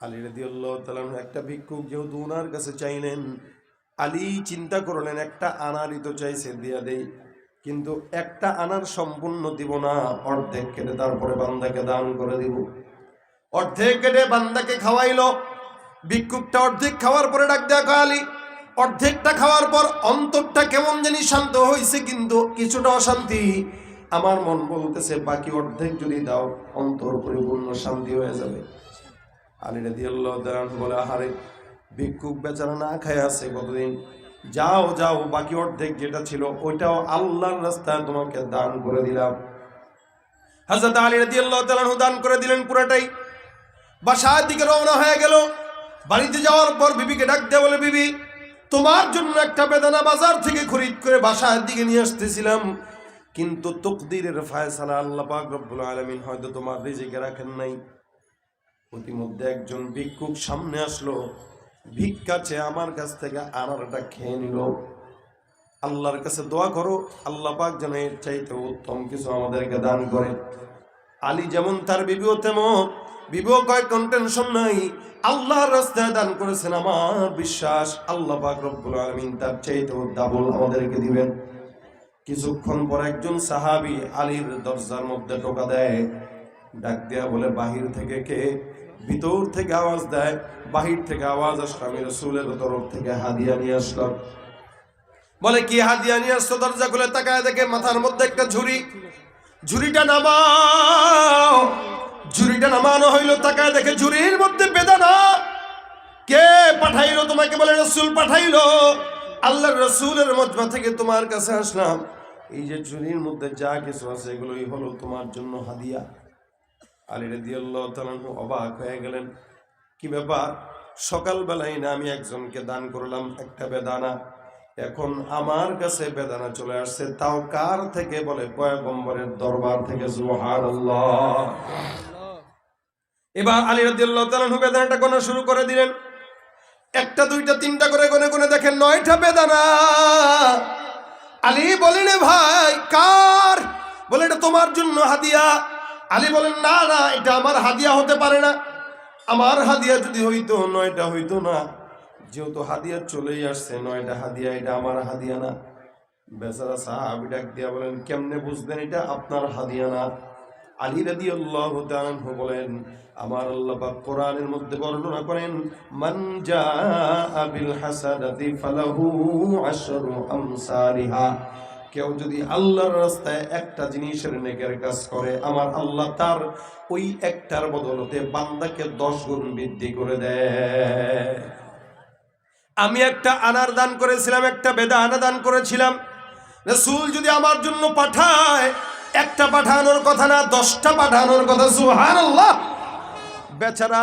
আলী রাদিয়াল্লাহু তাআলা একটা ভিক্ষুক যেহেতু ওনার কাছে চাইলেন, আলী চিন্তা করলেন একটা আনারই তো চাইছে, দিয়া দেই, কিন্তু একটা আনার সম্পূর্ণ দিব না, অর্ধেক কেটে তারপরে বান্দাকে দান করে দিব। অর্ধেক কেটে বান্দাকে খাওয়াইলো। ভিক্ষুকটা অর্ধেক খাওয়ার পরে ডাক দেয়া কয়, আলী অর্ধেকটা খাওয়ার পর অন্তরটা কেমন জানি শান্ত হয়েছে, কিন্তু কিছুটা অশান্তি। আমার মন বলতেছে বাকি অর্ধেক যদি দাও অন্তর পরিপূর্ণ শান্তি হয়ে যাবে। আলী রাদিয়াল্লাহু তাআলা বলে, আহারে ভিক্ষুক বেচারা না খায় আছে কতদিন, যাও যাও বাকি অর্ধেক যেটা ছিল ওইটাও আল্লাহর রাস্তায় তোমাকে দান করে দিলাম। হযরত আলী রাদিয়াল্লাহু তাআলা দান করে দিলেন পুরোটাই। বাসার দিকে রওনা হয়ে গেল। বাড়িতে যাওয়ার পর বিবিকে ডাক দিয়ে বলে, বিবি তোমার জন্য একটা বেদানা বাজার থেকে খরিদ করে বাসার দিকে নিয়ে আসতেছিলাম, কিন্তু তকদিরের ফয়সালা আল্লাহ পাক রব্বুল আলামিন হয়তো তোমার রিজিকে রাখেন নাই। ইতিমধ্যে একজন ভিক্ষুক সামনে আসলো, ভিক্ষা চেয়ে আমার কাছ থেকে আনারটা খেয়ে নিল। আল্লাহর কাছে দোয়া করো আল্লাহ পাক যেন এর চাইতে উত্তম কিছু আমাদেরকে দান করে। আলী যেমন তার বিবিও তেমন। বিবিও কয় কোন টেনশন নাই, আল্লাহর রাস্তায় দান করেছেন, আমার বিশ্বাস আল্লাহ পাক রব্বুল আলামিন তার চাইতে ডাবল আমাদেরকে দিবেন। কিছুক্ষণ পর একজন সাহাবী আলীর দরজার মধ্যে টোকা দেয়, ডাক দেয়া বলে, বাহির থেকে কে? ভিতর থেকে আওয়াজ দেয়। বাহির থেকে আওয়াজ আসলো, আমি রাসূলের তরফ থেকে হাদিয়া নিয়ে আসলাম। বলে, কি হাদিয়া নিয়ে আসছো? দরজা খুলে তাকায় দেখে মাথার মধ্যে একটা ঝুড়ি। ঝুড়িটা নামাও। ঝুড়িটা নামানো হইলো, তাকায় দেখে ঝুড়ির মধ্যে বেদানা। কে পাঠাইলো তোমাকে? বলে, রাসূল পাঠাইলো। আল্লাহর রাসূলের মজমা থেকে তোমার কাছে আসলাম। এই যে ঝুড়ির মধ্যে যা কিছু আছে এগুলোই হলো তোমার জন্য হাদিয়া। আলী রাদিয়াল্লাহু তাআলা অবাক হয়ে গেলেন, কি ব্যাপার? সকালবেলায় না আমি একজনকে দান করলাম একটা বেদানা, এখন আমার কাছে বেদানা চলে আসছে, তাও কার থেকে? বলে, পয়গম্বরের দরবার থেকে। সুবহানাল্লাহ। এবার আলী রাদিয়াল্লাহু তাআলা বেদানাটা গোনা শুরু করে দিলেন। একটা দুইটা তিনটা করে গনে গনে দেখেন 9টা বেদানা। আলী বলেন, ভাই কার? বলে, এটা তোমার জন্য হাদিয়া। আলী বলেন, না না, এটা আমার হাদিয়া হতে পারে না। আমার হাদিয়া যদি হইতো 9টা হইতো না, যেহেতু হাদিয়া চলেই আসছে 9টা হাদিয়া, এটা আমার হাদিয়া না। বেচারা সাহাবী ডাক দিয়া বলেন, কেমনে বুঝলেন এটা আপনার হাদিয়া না? আলী রাদিয়াল্লাহু তাআলা বলেন, আমার আল্লাহ পাক কোরআনের মধ্যে বর্ণনা করেন, মান জাআ বিল হাসানাতি ফালাহু আশরু আমসালিহা। কেউ যদি আল্লাহর রাস্তায় একটা জিনিসের নেকের কাজ করে, আমার আল্লাহ তার ওই একটার বদলতে বান্দাকে 10 গুণ বৃদ্ধি করে দেয়। আমি একটা আনার দান করেছিলাম, একটা বেদানা দান করেছিলাম। রাসূল যদি আমার জন্য পাঠায়, একটা পাঠানোর কথা না, 10টা পাঠানোর কথা। সুবহানাল্লাহ। বেচারা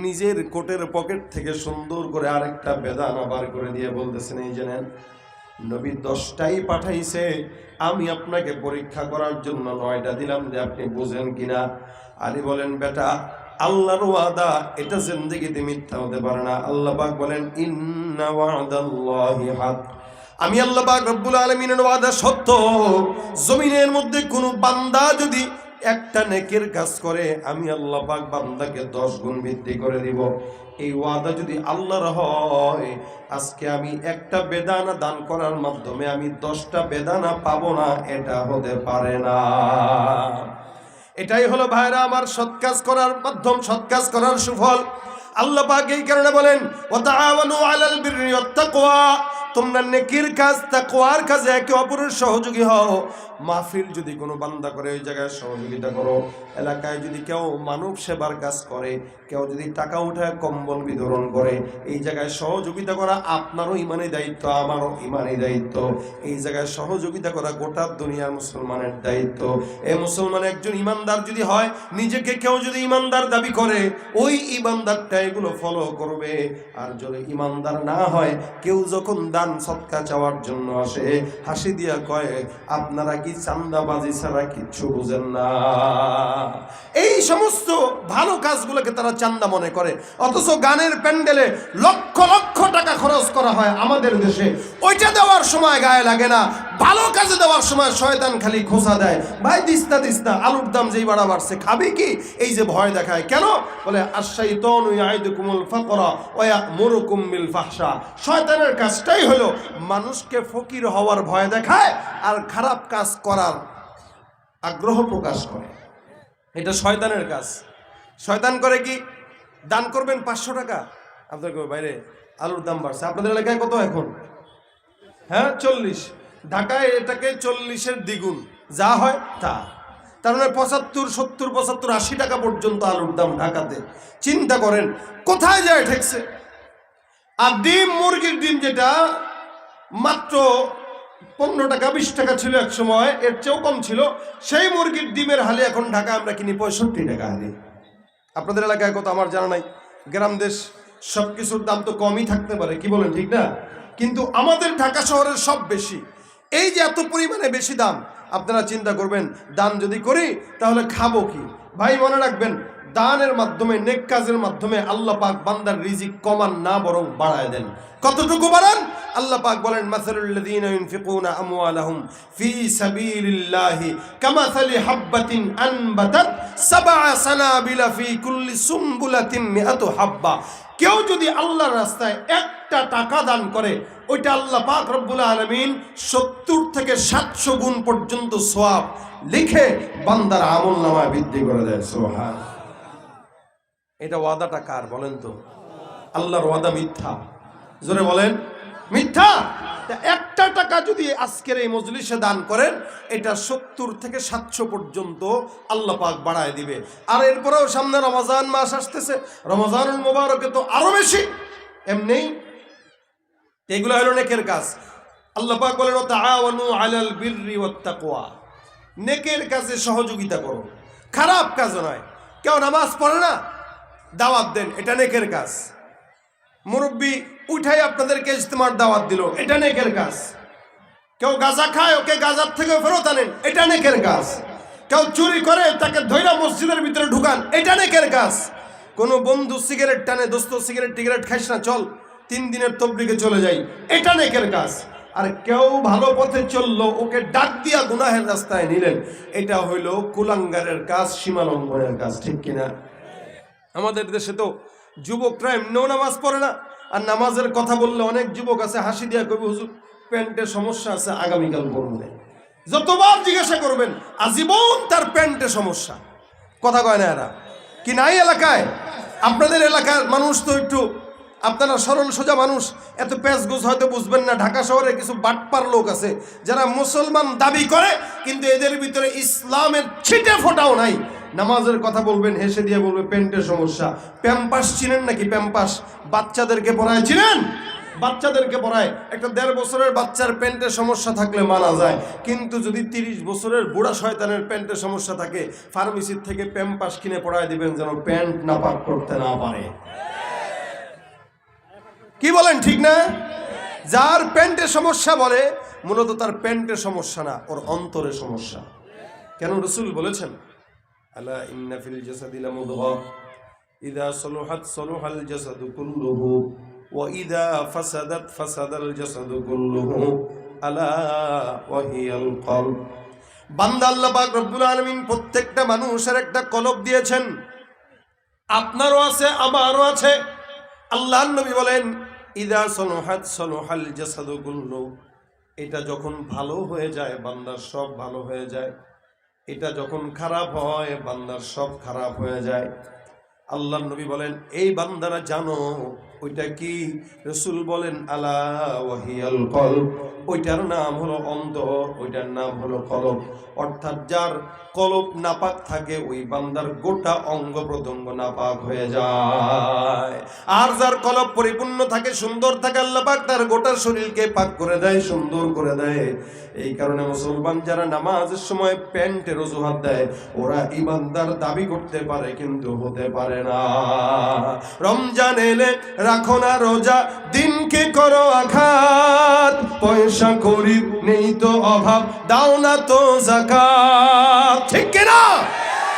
নিজের কোটের পকেট থেকে সুন্দর করে আরেকটা বেদানা বার করে দিয়ে বলতেছেন, এই জানেন নবী 10টাই পাঠাইছে, আমি আপনাকে পরীক্ষা করার জন্য 9টা দিলাম, যে আপনি বুঝেন কিনা। আলী বলেন, বেটা আল্লাহর ওয়াদা এটা জিন্দেগিতে মিথ্যা হতে পারে না। আল্লাহ পাক বলেন, ইন্না ওয়াদাল্লাহি হক। আমি আল্লাহ পাক রব্বুল আলামিনের ওয়াদা সত্য। জমিনের মধ্যে কোনো বান্দা যদি একটা নেকের কাজ করে, আমি আল্লাহ পাক বান্দাকে 10 গুণ বৃদ্ধি করে দিব। এই ওয়াদা যদি আল্লাহর হয়, আজকে আমি একটা বেদানা দান করার মাধ্যমে আমি 10টা বেদানা পাবো না, এটা হতে পারে না। এটাই হলো ভাইরা আমার সৎ কাজ করার মাধ্যম, সৎ কাজ করার সুফল। আল্লাহ পাক এই কারণে বলেন, ওয়া তাআওয়ানু আলাল বিররি ওয়াত তাকওয়া। তোমরা নেকির কাজ, তাকওয়ার কাজে একে অপরের সহযোগী হও। মাহফিল যদি কোনো বান্দা করে, ওই জায়গায় সহযোগিতা করো। এলাকায় যদি কেউ মানব সেবার কাজ করে, কেউ যদি টাকা উঠায় কম্বল বিতরণ করে, এই জায়গায় সহযোগিতা করা আপনারও ইমানি দায়িত্ব, আমারও ইমানি দায়িত্ব। এই জায়গায় সহযোগিতা করা গোটা দুনিয়ার মুসলমানের দায়িত্ব। এই মুসলমান একজন ইমানদার যদি হয়, নিজেকে কেউ যদি ইমানদার দাবি করে, ওই ইমানদারটা এগুলো ফলো করবে। আর যদি ইমানদার না হয়, কেউ যখন দান সৎকা চাওয়ার জন্য আসে, হাসি দিয়া কয়, আপনারা কি চান্দাবাজি ছাড়া কিচ্ছু বুঝেন না। এই সমস্ত ভালো কাজগুলোকে তারা চান্দা মনে করে, অথচ গানের প্যান্ডেলে লক্ষ লক্ষ টাকা খরচ করা হয় আমাদের দেশে, ওইটা দেওয়ার সময় গায়ে লাগে না। ভালো কাজে দেওয়ার সময় শয়তান খালি খোঁচা দেয়, ভাই দিস্তা আলুর দাম যেই বাড়া বাড়ছে খাবে কি, এই যে ভয় দেখায়। কেন বলে আশ-শাইতানু ইয়াইদুকুমুল ফাকরা ওয়া ইয়া'মুরুকুম বিল ফাহশা। শয়তানের কাজটাই হলো মানুষকে ফকির হওয়ার ভয় দেখায় আর খারাপ কাজ করার আগ্রহ প্রকাশ করে। এটা শয়তানের কাজ। শয়তান করে কি, দান করবেন 500 টাকা, আপনার বাইরে আলুর দাম বাড়ছে, আপনাদের এলাকায় কত এখন? হ্যাঁ 40, ঢাকায় এটাকে 40-এর দ্বিগুণ যা হয় তা। তার মানে 75, 70, 75, 80 টাকা পর্যন্ত আলুর দাম ঢাকাতে। চিন্তা করেন কোথায় যায় ঠেকছে। আর ডিম, মুরগির ডিম যেটা মাত্র 15 টাকা 20 টাকা ছিল এক সময়, এর চেয়েও কম ছিল, সেই মুরগির ডিমের হালে এখন ঢাকা আমরা কিনি 65 টাকা হালে। আপনাদের এলাকায় কত আমার জানা নাই। গ্রাম দেশ সব কিছুর দাম তো কমই থাকতে পারে, কি বলেন ঠিক না? কিন্তু আমাদের ঢাকা শহরের সব বেশি। এই যে এত পরিমাণে বেশি দাম, আপনারা চিন্তা করবেন দান যদি করি তাহলে খাবো কি? ভাই মনে রাখবেন, দানের মাধ্যমে, নেক কাজের মাধ্যমে আল্লাহ পাক বান্দার রিজিক কমান না বরং বাড়ায় দেন। কতটুকু বাড়ান? আল্লাহ পাক বলেন মাসালুল লাযীনা ইউনফিকুনা আমওয়ালাহুম ফি সাবিলিল্লাহি কামাসালি হাববাতিন আনবাতাত সাবআ সানাবিলা ফি কুল্লি সুমবুলাতিন মিআতু হাব্বা। কেউ যদি আল্লাহর রাস্তায় একটা টাকা দান করে, ওইটা আল্লাহ পাক রব্বুল আলামিন 70 থেকে 700 গুণ পর্যন্ত সওয়াব লিখে বান্দার আমলনামায় বৃদ্ধি করে দেয়। সুবহানাল্লাহ। এটা ওয়াদাটা কার বলেন তো? আল্লাহর ওয়াদা মিথ্যা। জোরে বলেন মিথ্যা। একটা টাকা যদি আজকের এই মজলিসে দান করেন, এটা 70 থেকে 700 পর্যন্ত আল্লাহ পাক বাড়ায় দিবে। আর এরপরেও সামনে রমজান মাস আসতেছে, রমজানুল মুবারকে তো আরো বেশি। এমনি এগুলো হলো নেকের কাজ। আল্লাহ পাক বলেন তাআওয়ানু আলাল বিররি ওয়াত তাকওয়া, নেকের কাজে সহযোগিতা করো, খারাপ কাজ নয়। কেউ নামাজ পড়ে না, দাওয়াত দেন, এটা নেকের কাজ। মুরব্বী উঠাই আপনাদেরকে ইজতিমার দাওয়াত দিল, এটা নেকের কাজ। কেউ গাঁজা খায়, ওকে গাঁজার থেকে ফেরত আনেন, এটা নেকের কাজ। কেউ চুরি করে, তাকে ধইরা মসজিদের ভিতরে ঢুকান, এটা নেকের কাজ। কোনো বন্ধু সিগারেট টানে, দোস্ত সিগারেট খাইস না, চল 3 দিনের তবলিগে চলে যাই, এটা নেকের কাজ। আর কেউ ভালো পথে চললো, ওকে ডাক দিয়া গুনাহের রাস্তায় নিলেন, এটা হইল কুলাঙ্গারের কাজ, সীমালঙ্ঘনের কাজ। ঠিক কিনা? আমাদের দেশে তো যুবকরা এমনিও নামাজ পড়ে না, আর নামাজের কথা বললে অনেক যুবক আছে হাসি দিয়া কবি হুজুর প্যান্টের সমস্যা আছে, আগামীকাল পড়বে। যতবার জিজ্ঞাসা করবেন আজীবন তার প্যান্টে সমস্যা। কথা কয় না এরা কি নাই এলাকায়? আপনাদের এলাকার মানুষ তো একটু, আপনারা সরল সোজা মানুষ, এত প্যাঁচগোছ হয়তো বুঝবেন না। ঢাকা শহরে কিছু বাটপার লোক আছে যারা মুসলমান দাবি করে, কিন্তু এদের ভিতরে ইসলামের ছিটে ফোটাও নাই। নামাজের কথা বলবেন, হেসে দিয়ে বলবে প্যান্টের সমস্যা। প্যাম্পাস চিনেন নাকি? প্যাম্পাস বাচ্চাদেরকে পড়ায়, চিনেন? বাচ্চাদেরকে পড়ায়। একটা 1.5 বছরের বাচ্চার প্যান্টের সমস্যা থাকলে মানা যায়, কিন্তু যদি 30 বছরের বুড়া শয়তানের প্যান্টের সমস্যা থাকে, ফার্মেসির থেকে প্যাম্পাস কিনে পড়ায় দিবেন যেন প্যান্ট নাপাক করতে না পারে। কি বলেন ঠিক না? যার প্যান্টের সমস্যা বলে, মূলত তার প্যান্টের সমস্যা না, ওর অন্তরের সমস্যা। কেন? রাসূল বলেছেন আলা ইন্না ফিল জাসাদি লামুদগা ইযা সালুহাত সালুহাল জাসাদু কুল্লুহু ওয়া ইযা ফাসাদাত ফাসাদাল জাসাদু কুল্লুহু আলা ওয়া হিয়াল কলব। বান্দা আল্লাহ পাক রব্বুল আলামিন প্রত্যেকটা মানুষের একটা কলব দিয়েছেন, আপনারও আছে, আমারও আছে। আল্লাহর নবী বলেন ইযা সালুহাত সালুহাল জাসাদু কুল্লুহু, এটা যখন ভালো হয়ে যায় বান্দার সব ভালো হয়ে যায়, এটা যখন খারাপ হয় বান্দার সব খারাপ হয়ে যায়। আল্লাহর নবী বলেন এই বান্দারা জানো ওইটা কি? রাসূল বলেন আলা ওয়াহিয়াল কলব, ওইটার নাম হলো অন্তর, ওইটার নাম হলো কলব। অর্থাৎ যার কলব নাপাক থাকে ওই বান্দার গোটা অঙ্গ প্রত্যঙ্গ নাপাক হয়ে যায়। আর যার কলব পরিপূর্ণ থাকে, সুন্দর থাকে, আল্লাহ পাক তার গোটা শরীরকে পাক করে দেয়, সুন্দর করে দেয়। এই কারণে মুসলমান যারা নামাজের সময় প্যান্টের অজুহাত দেয়, ওরা ইমানদার দাবি করতে পারে কিন্তু হতে পারে না। রমজান এলে রাখো না রোজা, দিনকে করো আঘাত, পয়সা করি নেই তো অভাব, দাও না তো যাকাত। ঠিক কিনা?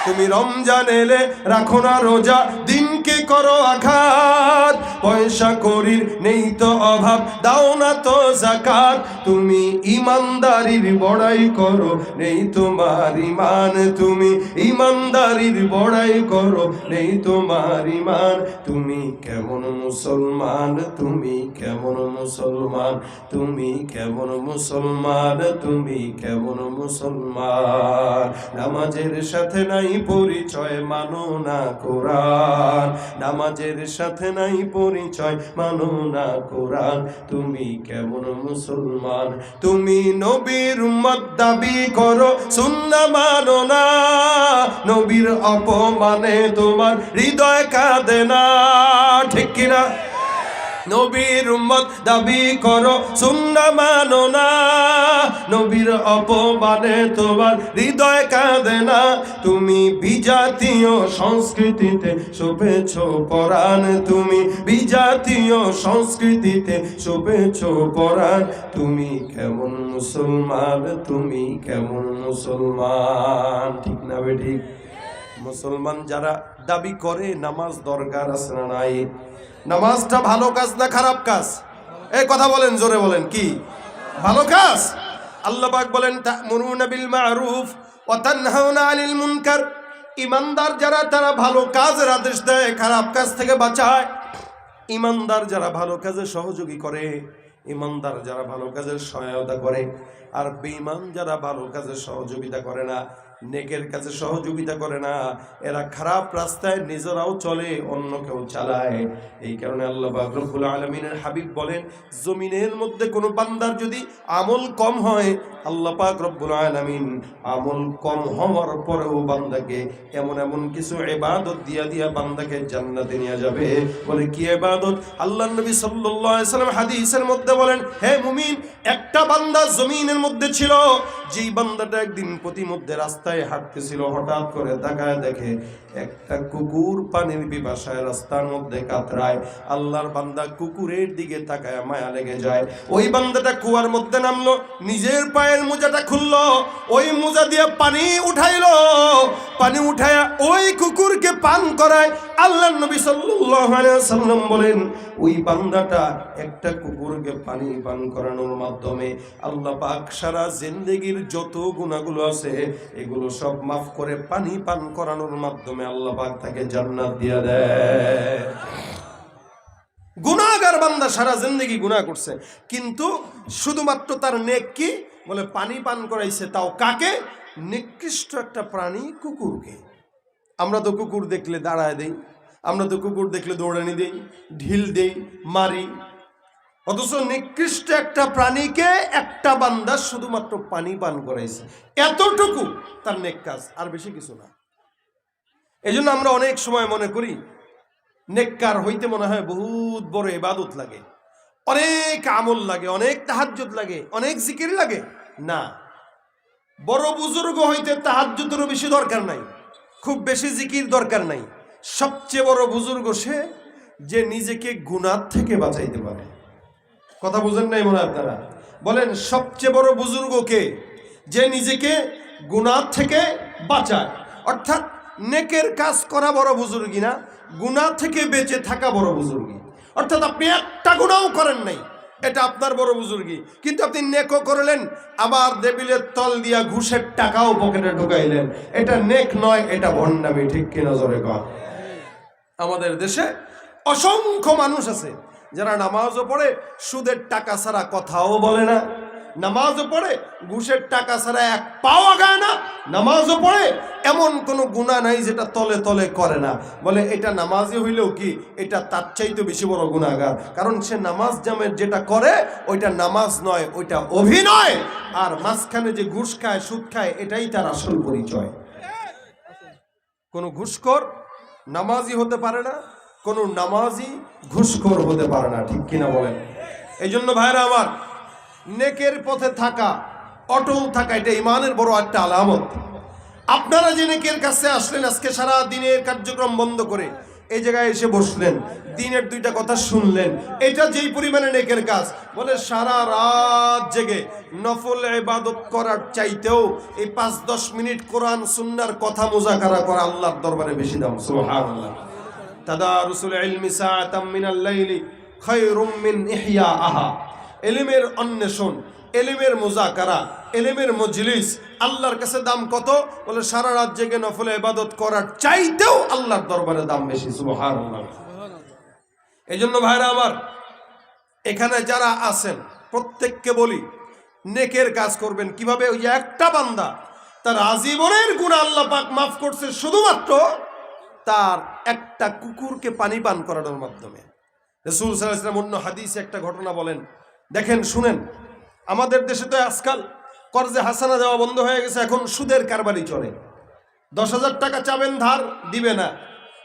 তুমি রমজান এলে রাখো না রোজা, দিনকে করো আঘাত, পয়সা করির নেই তো অভাব, দাও না তো যাকাত, তুমি ইমানদারির বড়াই করো নেই তোমার ইমান, তুমি ইমানদারির বড়াই করো নেই তোমার ইমান। তুমি কেমন মুসলমান, তুমি কেমন মুসলমান, তুমি কেমন মুসলমান, তুমি কেমন মুসলমান। নামাজের সাথে নাই পরিচয়, মানো না কোরআন, নামাজের সাথে নাই পরিচয়, মানো না কোরআন। তুমি কেমন মুসলমান, তুমি নবীর উম্মত দাবি করো, সুন্নাহ মানো না, নবীর অপমানে তোমার হৃদয় কাঁদে না, ঠিক কিনা? নবীর উম্মত দাবি করো, সুন্নাহ মানো না, নবীর অপমানে তোমার হৃদয় কাঁদে না। তুমি বিজাতীয় সংস্কৃতিতে শোভেছ পরাণ, তুমি বিজাতীয় সংস্কৃতিতে শোভেছ পরাণ। তুমি কেমন মুসলমান, তুমি কেমন মুসলমান, ঠিক না বেঠিক? মুসলমান যারা দাবি করে নামাজ দরকার আছে না নাই? নামাজটা ভালো কাজ না খারাপ কাজ? এই কথা বলেন, জোরে বলেন, কি ভালো কাজ? আল্লাহ পাক বলেন তা'মুরুনা বিল মা'রুফ ওয়া তানহাউনা আনিল মুনকার। ইমানদার যারা তারা ভালো কাজের আদেশ দেয়, খারাপ কাজ থেকে বাঁচায়। ইমানদার যারা ভালো কাজে সহযোগী করে, ইমানদার যারা ভালো কাজের সহায়তা করে, আর বেঈমান যারা ভালো কাজে সহযোগিতা করে না, নেকের কাছে সহযোগিতা করে না, এরা খারাপ রাস্তায় নিজেরাও চলে, অন্যকেও চালায়। এই কারণে আল্লাহ পাক রব্বুল আলামিনের হাবিব বলেন, জমিনের মধ্যে কোনো বান্দার যদি আমল কম হয়, আল্লাহ পাক রব্বুল আলামিন আমল কম হওয়ার পরেও বান্দাকে এমন এমন কিছু ইবাদত দিয়া বান্দাকে জান্নাতে নিয়ে যাবে। বলে কি ইবাদত? আল্লাহর নবী সাল্লাল্লাহু আলাইহি সাল্লাম হাদিসের মধ্যে বলেন, হে মুমিন, একটা বান্দা জমিনের মধ্যে ছিল, যেই বান্দাটা একদিন প্রতিমধ্যে রাস্তায় হাঁটতেছিল, হঠাৎ করে তাকায় দেখে একটা কুকুর পানির পিপাসায় রাস্তার মধ্যে কাতরায়। আল্লাহর বান্দা কুকুরের দিকে তাকায় মায়া লেগে যায়। ওই বান্দাটা কুয়ার মধ্যে নামলো, নিজের পায়ের মোজাটা খুললো, ওই মোজা দিয়ে পানি উঠাইলো, পানি উঠায়া ওই কুকুরকে পান করায়। আল্লাহর নবী সাল্লাল্লাহু আলাইহি ওয়াসাল্লাম বলেন, ওই বান্দাটা একটা কুকুরকে পানি পান করানোর মাধ্যমে আল্লাহ পাক সারা জিন্দেগির যত গুনাহগুলো আছে এগুলো সব মাফ করে পানি পান করানোর মাধ্যমে আল্লাহ পাক তাকে জান্নাত দিয়ে দেয়। গুনাহগার বান্দা সারা জিন্দেগি গুনাহ করছে, কিন্তু শুধুমাত্র তার নেক কি? বলে পানি পান করাইছে, তাও কাকে? নিকৃষ্ট একটা প্রাণী, কুকুরকে। আমরা তো কুকুর দেখলে দাঁড়ায় দেই, আমরা তো কুকুর দেখলে দৌড়ানি দেই, ঢিল দেই, মারি। অথচ নিকৃষ্ট একটা প্রাণীকে একটা বান্দা শুধুমাত্র পানি পান করাইছে, এতটুকু তার নেক কাজ, আর বেশি কিছু না। এই জন্য আমরা অনেক সময় মনে করি নেককার হইতে মনে হয় বহুত বড় ইবাদত লাগে, অনেক আমল লাগে, অনেক তাহাজ্জুদ লাগে, অনেক জিকির লাগে। না, বড় বুজুর্গ হইতে তাহাজ্জুদেরও বেশি দরকার নাই, খুব বেশি জিকির দরকার নাই। সবচেয়ে বড় বুজুর্গ সে যে নিজেকে গুনাহ থেকে বাঁচাইতে পারে। কথা বুঝেন নাই মনে আপনারা? বলেন, সবচেয়ে বড় বুজুর্গ কে? যে নিজেকে গুনাহ থেকে বাঁচায়। অর্থাৎ নেকের কাজ করা বড় বুজুর্গি না, গুনাহ থেকে বেঁচে থাকা বড় বুজুর্গি। অর্থাৎ আপনি একটা গুনাহও করেন নাই, এটা আপনার বড় বুজুর্গি, কিন্তু আপনি নেকও করলেন, আবার টেবিলের তল দিয়া ঘুষের টাকাও পকেটে ঢুকাইলেন, এটা নেক নয়, এটা ভণ্ডামি। ঠিক কিনা জোরে কর? আমাদের দেশে অসংখ্য মানুষ আছে যারা নামাজও পড়ে, সুদের টাকা ছাড়া কথাও বলে না, নামাজও পড়ে, ঘুষের টাকা ছাড়া এক পাও আগায় না, নামাজও পড়ে, এমন কোনো গুনাহ নাই যেটা তলে তলে করে না। বলে এটা নামাজি হইলেও কি, এটা তার চাইতে বেশি বড় গুনাহগার, কারণ সে নামাজ জামের যেটা করে ওইটা নামাজ নয়, ওইটা অভিনয়। আর মাঝখানে যে ঘুষ খায়, সুদ খায়, এটাই তার আসল পরিচয়। কোনো ঘুষখোর নামাজি হতে পারে না, কোনো নামাজি ঘুষখোর হতে পারে না। ঠিক কিনা বলেন? এই জন্য ভাইরা আমার, নেকের পথে থাকা, অটল থাকা, এটা ইমানের বড় একটা আলামত। আপনারা যে নেকের কাছে আসলেন, আজকে সারা দিনের কার্যক্রম বন্ধ করে এই জায়গায় এসে বসলেন, দিনের দুইটা কথা শুনলেন, এটা যেই পরিমাণে নেকের কাজ। বলে সারা রাত জেগে নফল ইবাদত করার চাইতেও এই 5-10 মিনিট কোরআন সুন্নাহর কথা মুজাকারা করা আল্লাহর দরবারে বেশি দাম। সুবহানাল্লাহ। তাদারুসুল ইলমি সাআতাম মিনাল লাইলি খায়রুম মিন ইহইয়াহা। ইলমের অন্বেষণ, ইলমের মুযাকারা, ইলমের মজলিস আল্লাহর কাছে দাম কত? বলে সারা রাত জেগে নফল ইবাদত করার চাইতেও আল্লাহর দরবারে দাম বেশি। সুবহানাল্লাহ। এইজন্য ভাইরা আমার, এখানে যারা আছেন প্রত্যেককে বলি, নেকের কাজ করবেন। কিভাবে? ওই একটা বান্দা তার আজীবনের গুনাহ আল্লাহ পাক মাফ করছে শুধুমাত্র তার একটা কুকুরকে পানি পান করানোর মাধ্যমে। রাসূল সাল্লাল্লাহু আলাইহি ওয়াসাল্লাম অন্য হাদিসে একটা ঘটনা বলেন, দেখেন শুনেন। আমাদের দেশে তো আজকাল কর্জে হাসানা দেওয়া বন্ধ হয়ে গেছে, এখন সুদের কারবারি চলে। 10,000 টাকা চাবেন, ধার দিবে না।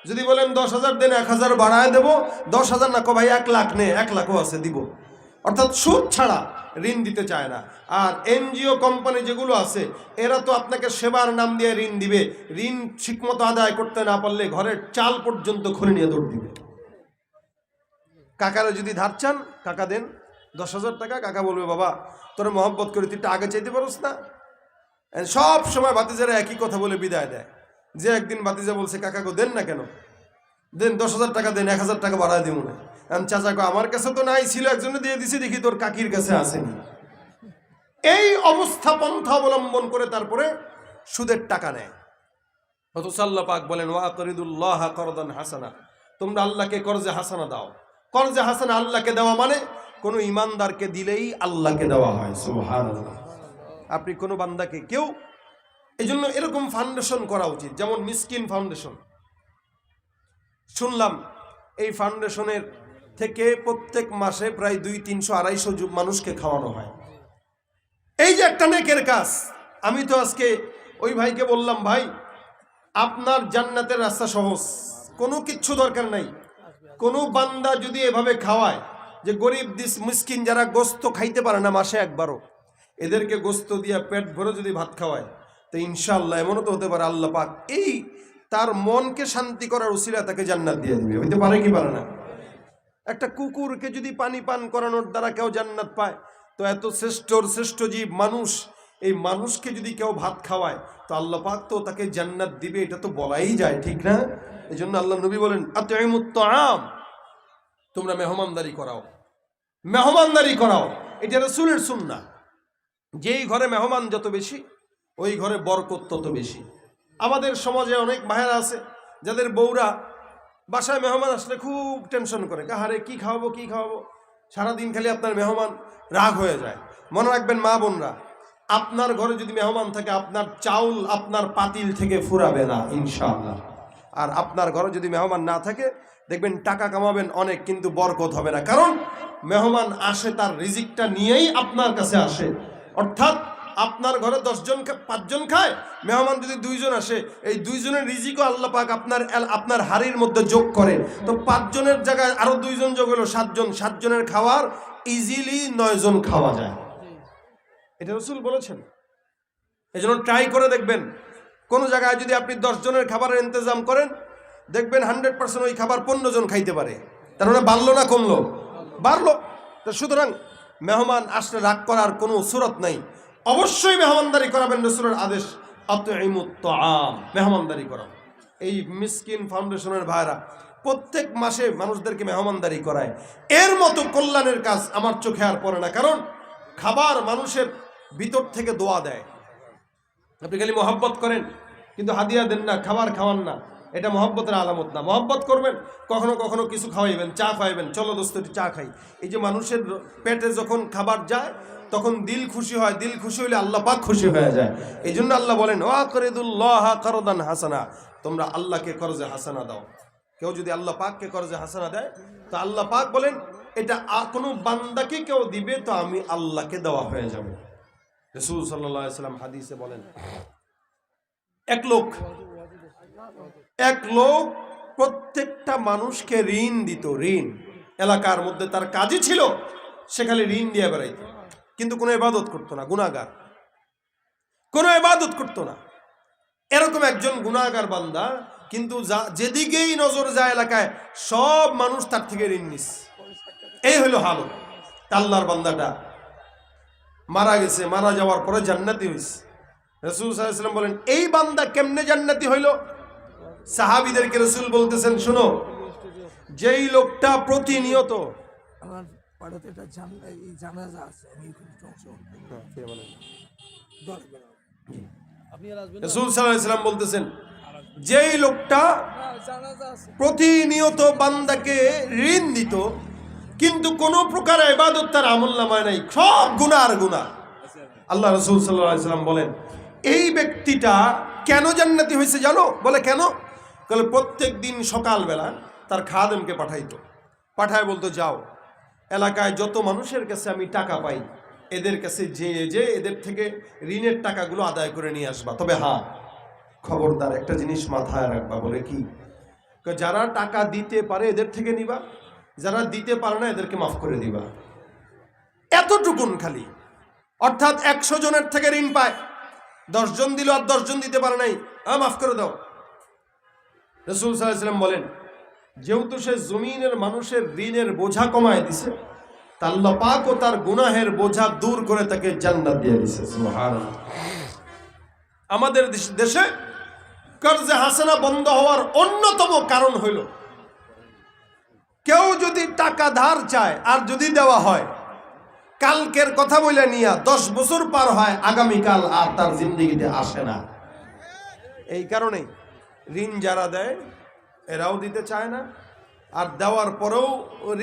যদি বলেন 10,000 দেন, 1,000 বাড়ায় দেবো। 10,000 না, কো ভাই 1 লাখ নে, 1 লাখও আছে দিব। অর্থাৎ সুদ ছাড়া ঋণ দিতে চায় না। আর এনজিও কোম্পানি যেগুলো আছে, এরা তো আপনাকে সেবার নাম দিয়ে ঋণ দিবে। ঋণ ঠিকমতো আদায় করতে না পারলে ঘরের চাল পর্যন্ত খুলে নিয়ে দৌড় দিবে। কাকারে যদি ধার চান, কাকা দেন 10,000 টাকা, কাকা বলবে বাবা তোর মহব্বত করে তুই আগে চাইতে পারোস না। সব সময় ভাতিজারা একই কথা বলে বিদায় দেয়। যে একদিন ভাতিজা বলছে কাকাকে দেন না কেন, দেন 10,000 টাকা দেন, 1,000 টাকা বাড়ায় দিব না। চাচাকে আমার কাছে তো নাই, ছিল একজনে দিয়ে দিছি, দেখি তোর কাকির কাছে আসেনি। এই অবস্থা পন্থা অবলম্বন করে তারপরে সুদের টাকা নেয়। অথচ আল্লাহ পাক বলেন ওয়াকরিদুল্লাহ করদান হাসানা, তোমরা আল্লাহকে কর্জে হাসানা দাও। কর্জে হাসানা আল্লাহকে দেওয়া মানে কোনো ইমানদারকে দিলেই আল্লাহকে দেওয়া হয়। সুবহানাল্লাহ। আপনি কোনো বান্দাকে কেউ, এই জন্য এরকম ফাউন্ডেশন করা উচিত, যেমন মিসকিন ফাউন্ডেশন। শুনলাম এই ফাউন্ডেশনের থেকে প্রত্যেক মাসে প্রায় 200-300-250 মানুষকে খাওয়ানো হয়। এই যে একটা নেকের কাজ। আমি তো আজকে ওই ভাইকে বললাম, ভাই আপনার জান্নাতের রাস্তা সহজ, কোনো কিচ্ছু দরকার নাই। কোনো বান্দা যদি এভাবে খাওয়ায়, যে গরিব মিসকিন যারা গোস্ত খাইতে পারে না মাসে একবারও, এদেরকে গোস্ত দিয়ে পেট ভরে যদি ভাত খাওয়ায়, তো ইনশাআল্লাহ এমনও তো হতে পারে আল্লাহ পাক এই তার মনকে শান্তি করার উসিলা তাকে জান্নাত দিয়ে দিবে। হইতে পারে কি পারে না? একটা কুকুরকে যদি পানি পান করানোর দ্বারা কেউ জান্নাত পায়, তো এত শ্রেষ্ঠ জীব মানুষ, এই মানুষকে যদি কেউ ভাত খাওয়ায়, তো আল্লাহ পাক তো তাকে জান্নাত দিবে, এটা তো বলাই যায়, ঠিক না? এই জন্য আল্লাহ নবী বলেন আতঈমুত তাআম, তোমরা মেহমানদারি করাও, মেহমানদারি করাও। এটা রাসূলের সুন্নাহ। যেই ঘরে মেহমান যত বেশি, ওই ঘরে বরকত তত বেশি। আমাদের সমাজে অনেক ভাইয়েরা আছে যাদের বউরা বাসায় মেহমান আসলে খুব টেনশন করে, কাহারে কি খাওয়াবো কি খাওয়াবো, সারাদিন খালি আপনার মেহমান, রাগ হয়ে যায়। মনে রাখবেন মা বোনরা, আপনার ঘরে যদি মেহমান থাকে, আপনার চাউল আপনার পাতিল থেকে ফুরাবে না ইনশাআল্লাহ। আর আপনার ঘরে যদি মেহমান না থাকে, দেখবেন টাকা কামাবেন অনেক, কিন্তু বরকত হবে না। কারণ মেহমান আসে তার রিজিকটা নিয়েই আপনার কাছে আসে। অর্থাৎ আপনার ঘরে 10 জন 5 জন খায়, মেহমান যদি 2 জন আসে, এই 2 জনের রিজিকও আল্লাহ পাক আপনার হাড়ির মধ্যে যোগ করে। তো 5 জনের জায়গায় আরো 2 জন যোগ হলো 7 জন। 7 জনের খাওয়ার ইজিলি 9 জন খাওয়া যায়। এটা রাসূল বলেছেন। এজন্য ট্রাই করে দেখবেন, কোন জায়গায় যদি আপনি 10 জনের খাবারের ইন্তজাম করেন, দেখবেন 100% ওই খাবার 15 জন খাইতে পারে। তার মানে বাড়লো না কমলো? বাড়লো। তো সুতরাং মেহমান আসলে রাগ করার কোনো সুরত নাই। অবশ্যই মেহমানদারি করাবেন, রাসূলের আদেশ আতঈমুত তাআম, মেহমানদারি করাও। এই মিসকিন ফাউন্ডেশনের ভাইরা প্রত্যেক মাসে মানুষদেরকে মেহমানদারি করায়। এর মতো কল্যাণের কাজ আমার চোখে আর পড়ে না। কারণ খাবার মানুষের ভিতর থেকে দোয়া দেয়। আপনি খালি মহব্বত করেন কিন্তু হাদিয়া দেন না, খাবার খাওয়ান না, এটা মহব্বতের আলামত না। মহব্বত করবেন, কখনো কখনো কিছু খাওয়াইবেন, চা খাওয়াইবেন, চলো দোস্ত একটু চা খাই। এই যে মানুষের পেটে যখন খাবার যায়, তখন দিল খুশি হয়। দিল খুশি হইলে আল্লাহ পাক খুশি হয়ে যায়। এই জন্য আল্লাহ বলেন ওয়াকরিদুল্লাহ করদান হাসানা, তোমরা আল্লাহকে কর্জে হাসানা দাও। কেউ যদি আল্লাহ পাককে কর্জে হাসানা দেয়, তো আল্লাহ পাক বলেন এটা কোনো বান্দাকে কেউ দিবে, তো আমি আল্লাহকে দেওয়া হয়ে যাবে। রাসূল সাল্লাল্লাহু আলাইহি ওয়াসাল্লাম হাদিসে বলেন, এক লোক প্রত্যেকটা মানুষকে ঋণ দিত। ঋণ, এলাকার মধ্যে তার কাজই ছিল সে খালি ঋণ দিয়ে বেড়াইত, কিন্তু কোনো ইবাদত করতো না, গুনাহগার, কোনো ইবাদত করতো না। এরকম একজন গুনাহগার বান্দা, কিন্তু যেদিকেই নজর যায় এলাকায় সব মানুষ তার থেকে ঋণ নিস। এই হলো হালত। আল্লাহর বান্দাটা মারা গেছে, মারা যাওয়ার পরে জান্নাতি হইছে। রাসূল সাল্লাল্লাহু আলাইহি ওয়াসাল্লাম বলেন এই বান্দা কেমনে জান্নাতি হইল? সাহাবীদেরকে রাসূল বলতেছেন, শুনো, যেই লোকটা প্রতিনিয়ত আমার পাড়াতে একটা জানাজা আছে, আমি রাসূল সাল্লাল্লাহু আলাইহি ওয়াসাল্লাম বলতেছেন, যেই লোকটা প্রতিনিয়ত বান্দাকে ঋণ দিত কিন্তু কোনো প্রকার ইবাদত তার আমলনামায় নাই, সব গুনাহ আর গুনাহ, আল্লাহ রাসূল সাল্লাল্লাহু আলাইহি ওয়াসাল্লাম বলেন এই ব্যক্তিটা কেন জান্নাতি হয়েছে জানো? বলে কেন? বলে প্রত্যেক দিন সকালবেলা তার খাদেমকে পাঠায় বলতো, যাও এলাকায় যত মানুষের কাছে আমি টাকা পাই এদের কাছে যে এদের থেকে ঋণের টাকাগুলো আদায় করে নিয়ে আসবা, তবে হ্যাঁ খবরদার একটা জিনিস মাথায় রাখবা। বলে কি? যারা টাকা দিতে পারে এদের থেকে নিবা, যারা দিতে পারে না এদেরকে মাফ করে দিবা। এতটুকুন খালি। অর্থাৎ 100 জনের থেকে ঋণ পায়, 10 জন দিল আর 10 জন দিতে পারে নাই, মাফ করে দাও। রাসূল সাল্লাল্লাহু আলাইহি ওয়াসাল্লাম বলেন, যেহেতু সে জমিনের মানুষের ঋণের বোঝা কমায় দিছে, আল্লাহ পাকও তার গুনাহের বোঝা দূর করে তাকে জান্নাত দিয়ে দিছে। সুবহানাল্লাহ। আমাদের দেশে কর্জে হাসানা বন্ধ হওয়ার অন্যতম কারণ হইল, কেউ যদি টাকা ধার চায় আর যদি দেওয়া হয়, কালকের কথা বলে নিয়া 10 বছর পার হয়, আগামীকাল আর তার জিন্দেগিতে আসে না। এই কারণেই ঋণ যারা দেয় এরাও দিতে চায় না, আর দেওয়ার পরেও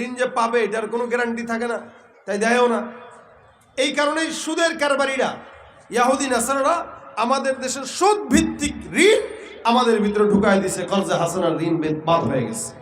ঋণ যে পাবে এটার কোনো গ্যারান্টি থাকে না, তাই দেয়ও না। এই কারণেই সুদের কারবারিরা, ইহুদি নাসারারা আমাদের দেশের সুদ ভিত্তিক ঋণ আমাদের ভিতরে ঢুকায় দিছে, কর্জে হাসানার ঋণ বাদ হয়ে গেছে।